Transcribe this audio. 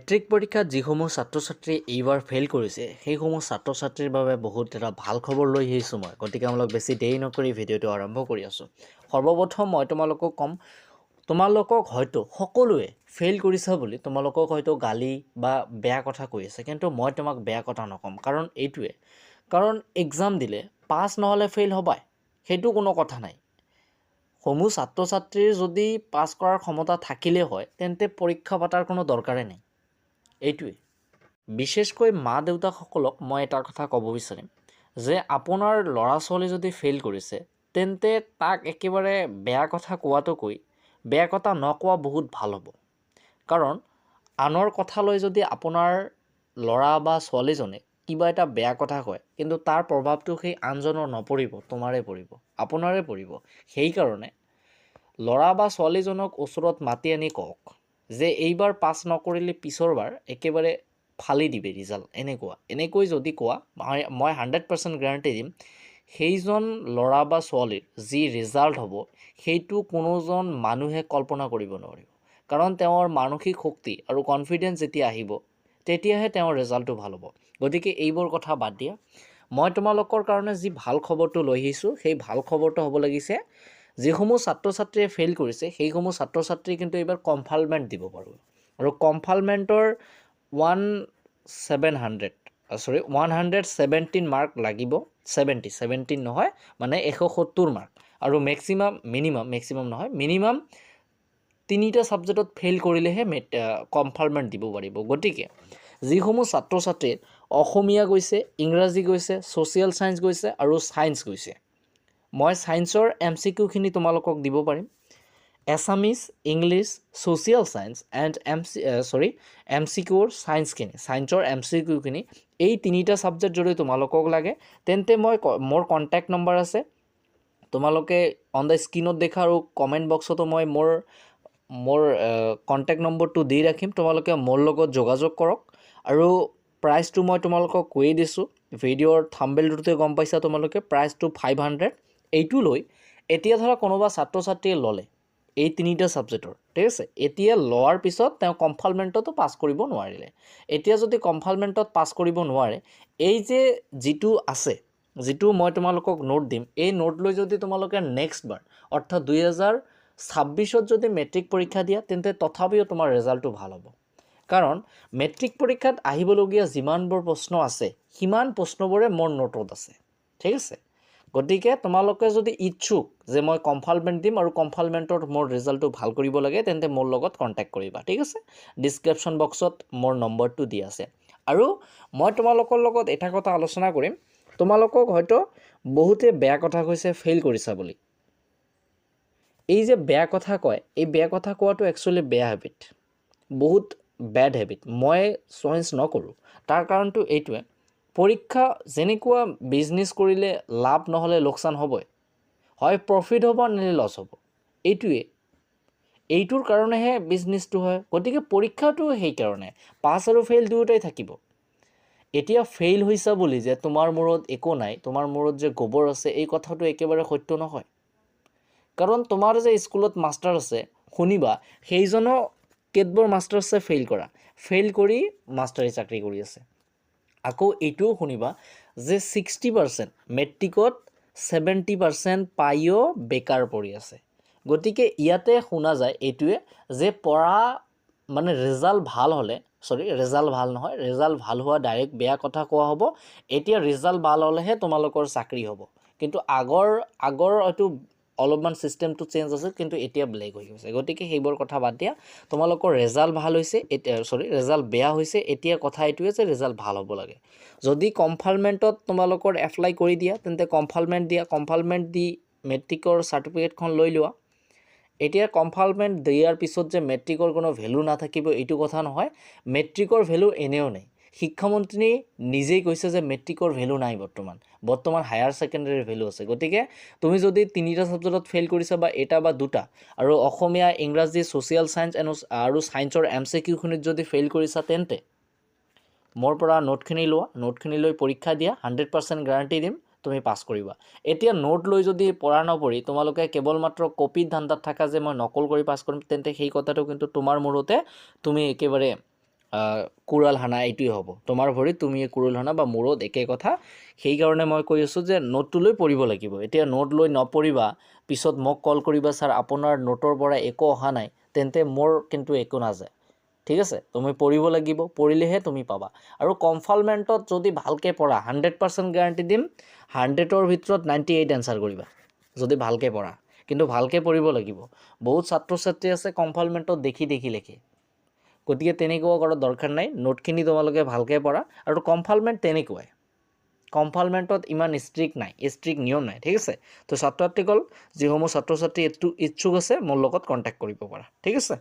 Matric পৰীক্ষাত যিসমূহ ছাত্ৰ ছাত্ৰীয়ে এইবাৰ ফেইল কৰিছে সেইসমূহ ছাত্ৰ ছাত্ৰীৰ বাবে বহুত এটা ভাল খবৰ লৈ আহিছোঁ মই। গতিকে অলপ বেছি দেৰি নকৰি ভিডিঅ'টো আৰম্ভ কৰি আছোঁ। সৰ্বপ্ৰথম মই তোমালোকক ক'ম, তোমালোকক হয়তো সকলোৱে ফেইল কৰিছা বুলি তোমালোকক হয়তো গালি বা বেয়া কথা কৈ আছে, কিন্তু মই তোমাক বেয়া কথা নক'ম। কাৰণ এইটোৱে, কাৰণ এক্সাম দিলে পাছ নহ'লে ফেইল হ'বাই, সেইটো কোনো কথা নাই। সমূহ ছাত্ৰ ছাত্ৰীৰ যদি পাছ কৰাৰ ক্ষমতা থাকিলে হয় তেন্তে পৰীক্ষা পাতাৰ কোনো দৰকাৰেই নাই। এইটোৱে, বিশেষকৈ মা দেউতাকসকলক মই এটা কথা ক'ব বিচাৰিম যে আপোনাৰ ল'ৰা ছোৱালী যদি ফেইল কৰিছে তেন্তে তাক একেবাৰে বেয়া কথা কোৱাটোকৈ বেয়া কথা নকোৱা বহুত ভাল হ'ব। কাৰণ আনৰ কথা লৈ যদি আপোনাৰ ল'ৰা বা ছোৱালীজনে কিবা এটা বেয়া কথা কয়, কিন্তু তাৰ প্ৰভাৱটো সেই আনজনৰ নপৰিব, তোমাৰে পৰিব, আপোনাৰে পৰিব। সেইকাৰণে ল'ৰা বা ছোৱালীজনক ওচৰত মাতি আনি কওক যে এইবাৰ পাছ নকৰিলে পিছৰবাৰ একেবাৰে ফালি দিবি ৰিজাল্ট। এনেকৈ যদি কোৱা, মই 100% গেৰাণ্টি দিম সেইজন ল'ৰা বা ছোৱালীৰ যি ৰিজাল্ট হ'ব সেইটো কোনোজন মানুহে কল্পনা কৰিব নোৱাৰিব। কাৰণ তেওঁৰ মানসিক শক্তি আৰু কনফিডেঞ্চ যেতিয়া আহিব তেতিয়াহে তেওঁৰ ৰিজাল্টটো ভাল হ'ব। গতিকে এইবোৰ কথা বাদ দিয়া, মই তোমালোকৰ কাৰণে যি ভাল খবৰটো লৈ আহিছোঁ সেই ভাল খবৰটো হ'ব লাগিছে, যিসমূহ ছাত্ৰ ছাত্ৰীয়ে ফেইল কৰিছে সেইসমূহ ছাত্ৰ ছাত্ৰী কিন্তু এইবাৰ কমফালমেণ্ট দিব পাৰোঁ। আৰু কমফালমেণ্টৰ 117 মাৰ্ক লাগিব। 17 নহয়, মানে 170 মাৰ্ক। আৰু মিনিমাম তিনিটা ছাবজেক্টত ফেইল কৰিলেহে কমফালমেণ্ট দিব পাৰিব। গতিকে যিসমূহ ছাত্ৰ ছাত্ৰীৰ অসমীয়া গৈছে, ইংৰাজী গৈছে, ছ'চিয়েল ছায়েন্স গৈছে আৰু ছায়েন্স গৈছে, মই ছায়েন্সৰ MCQখিনি তোমালোকক দিব পাৰিম। এছামিছ, ইংলিছ, ছ'চিয়েল ছায়েন্স এণ্ড MCQৰ ছায়েন্সৰ MCQখিনি, এই তিনিটা ছাবজেক্ট যদি তোমালোকক লাগে তেন্তে মোৰ কণ্টেক্ট নম্বৰ আছে, তোমালোকে অন দ্য স্ক্ৰীনত দেখা আৰু কমেণ্ট বক্সতো মই মোৰ কণ্টেক্ট নম্বৰটো দি ৰাখিম। তোমালোকে মোৰ লগত যোগাযোগ কৰক। আৰু প্ৰাইচটো মই তোমালোকক কৈয়ে দিছোঁ, ভিডিঅ'ৰ থাম্বনেইলটোতে গম পাইছা তোমালোকে, প্ৰাইচটো 500। এইটো লৈ এতিয়া ধৰা কোনোবা ছাত্ৰ ছাত্ৰীয়ে ল'লে এই তিনিটা ছাবজেক্টৰ, ঠিক আছে, এতিয়া লোৱাৰ পিছত তেওঁ কমফালমেণ্টতো পাছ কৰিব নোৱাৰিলে। এতিয়া যদি কমফালমেণ্টত পাছ কৰিব নোৱাৰে, এই যে যিটো মই তোমালোকক নোট দিম, এই নোট লৈ যদি তোমালোকে নেক্সট বাৰ অৰ্থাৎ 2026ত যদি মেট্ৰিক পৰীক্ষা দিয়া তেন্তে তথাপিও তোমাৰ ৰিজাল্টটো ভাল হ'ব। কাৰণ মেট্ৰিক পৰীক্ষাত আহিবলগীয়া যিমানবোৰ প্ৰশ্ন আছে সিমান প্ৰশ্নবোৰে মোৰ নোটত আছে, ঠিক আছে। গতিকে তোমালোকে যদি ইচ্ছুক যে মই কমফালমেণ্ট দিম আৰু কমফালমেণ্টত মোৰ ৰিজাল্টটো ভাল কৰিব লাগে তেন্তে মোৰ লগত কণ্টেক্ট কৰিবা, ঠিক আছে। ডিছক্ৰিপশ্যন বক্সত মোৰ নম্বৰটো দি আছে। আৰু মই তোমালোকৰ লগত এটা কথা আলোচনা কৰিম, তোমালোকক হয়তো বহুতে বেয়া কথা কৈছে ফেইল কৰিছা বুলি। এই যে বেয়া কথা কয়, এই বেয়া কথা কোৱাটো একচুৱেলি বেয়া হেবিট, বহুত বেড হেবিট। মই চয়েঞ্চ নকৰোঁ। তাৰ কাৰণটো এইটোৱে, পৰীক্ষা যেনেকুৱা বিজনেছ কৰিলে লাভ নহ'লে লোকচান হ'বই, হয় প্ৰফিট হ'ব নহ'লে লছ হ'ব। এইটোৰ কাৰণেহে বিজনেছটো হয়। গতিকে পৰীক্ষাটো সেইকাৰণে পাছ আৰু ফেইল দুয়োটাই থাকিব। এতিয়া ফেইল হৈছা বুলি যে তোমাৰ মূৰত একো নাই, তোমাৰ মূৰত যে গোবৰ আছে, এই কথাটো একেবাৰে সত্য নহয়। কাৰণ তোমাৰ যে স্কুলত মাষ্টাৰ আছে শুনিবা, সেইজনো কেতবোৰ মাষ্টাৰ আছে ফেইল কৰি মাষ্টাৰী চাকৰি কৰি আছে। আকৌ এইটোও শুনিবা যে 60% মেট্ৰিকত 70% পায়ো বেকাৰ পৰি আছে। গতিকে ইয়াতে শুনা যায় এইটোৱে যে ৰিজাল্ট ভাল হোৱা ডাইৰেক্ট বেয়া কথা কোৱা হ'ব। এতিয়া ৰিজাল্ট ভাল হ'লেহে তোমালোকৰ চাকৰি হ'ব, কিন্তু আগৰ হয়তো অলপমান ছিষ্টেমটো চেঞ্জ আছিল, কিন্তু এতিয়া বেলেগ হৈ গৈছে। গতিকে সেইবোৰ কথা বাদ দিয়া, তোমালোকৰ ৰিজাল্ট বেয়া হৈছে, এতিয়া কথা এইটোৱে যে ৰিজাল্ট ভাল হ'ব লাগে। যদি কমফালমেণ্টত তোমালোকৰ এপ্লাই কৰি দিয়া তেন্তে কমফালমেণ্ট দি মেট্ৰিকৰ চাৰ্টিফিকেটখন লৈ লোৱা। এতিয়া কমফালমেণ্ট দিয়াৰ পিছত যে মেট্ৰিকৰ কোনো ভেলু নাথাকিব এইটো কথা নহয়, মেট্ৰিকৰ ভেলু এনেও নাই। শিক্ষামন্ত্ৰী নিজেই কৈছে যে মেট্ৰিকৰ ভেলু নাই, বৰ্তমান হায়াৰ ছেকেণ্ডেৰীৰ ভেলু আছে। গতিকে তুমি যদি তিনিটা ছাবজেক্টত ফেইল কৰিছা বা এটা বা দুটা, আৰু অসমীয়া, ইংৰাজী, ছ'চিয়েল ছায়েন্স আৰু ছায়েন্সৰ MCQখিনিত যদি ফেইল কৰিছা তেন্তে মোৰ পৰা নোটখিনি লোৱা, নোটখিনি লৈ পৰীক্ষা দিয়া, 100% গেৰাণ্টি দিম তুমি পাছ কৰিবা। এতিয়া নোট লৈ যদি পঢ়া নপঢ়ি তোমালোকে কেৱল মাত্ৰ কপিত ধান্দাত থাকা যে মই নকল কৰি পাছ কৰিম, তেন্তে সেই কথাটো কিন্তু তোমাৰ মূৰতে তুমি একেবাৰে কুৰাল হানা এইটোৱে হ'ব তোমাৰ ভৰিত তুমি কুৰাল হানা বা মূৰত একে কথা সেইকাৰণে মই কৈ আছোঁ যে নোটটো লৈ পঢ়িব লাগিব এতিয়া নোট লৈ নপঢ়িবা পিছত মোক কল কৰিবা ছাৰ আপোনাৰ নোটৰ পৰা একো অহা নাই তেন্তে মোৰ কিন্তু একো নাযায় ঠিক আছে তুমি পঢ়িব লাগিব পঢ়িলেহে তুমি পাবা আৰু কনফালমেণ্টত যদি ভালকৈ পঢ়া 100% গ্যাৰাণ্টি দিম 100ৰ ভিতৰত 98 এনসাৰ কৰিবা যদি ভালকৈ পঢ়া কিন্তু ভালকৈ পঢ়িব লাগিব বহুত ছাত্ৰ ছাত্ৰী আছে কনফালমেণ্টত দেখি লিখে গতিকে তেনেকুৱা কৰাৰ দৰকাৰ নাই নোটখিনি তোমালোকে ভালকৈ পঢ়া আৰু কনফালমেণ্ট তেনেকুৱাই কনফালমেণ্টত ইমান ষ্ট্ৰিক্ট নিয়ম নাই ঠিক আছে তো ছাত্ৰ ছাত্ৰীসকল যিসমূহ ছাত্ৰ ছাত্ৰী ইচ্ছুক আছে মোৰ লগত কণ্টেক্ট কৰিব পাৰা ঠিক আছে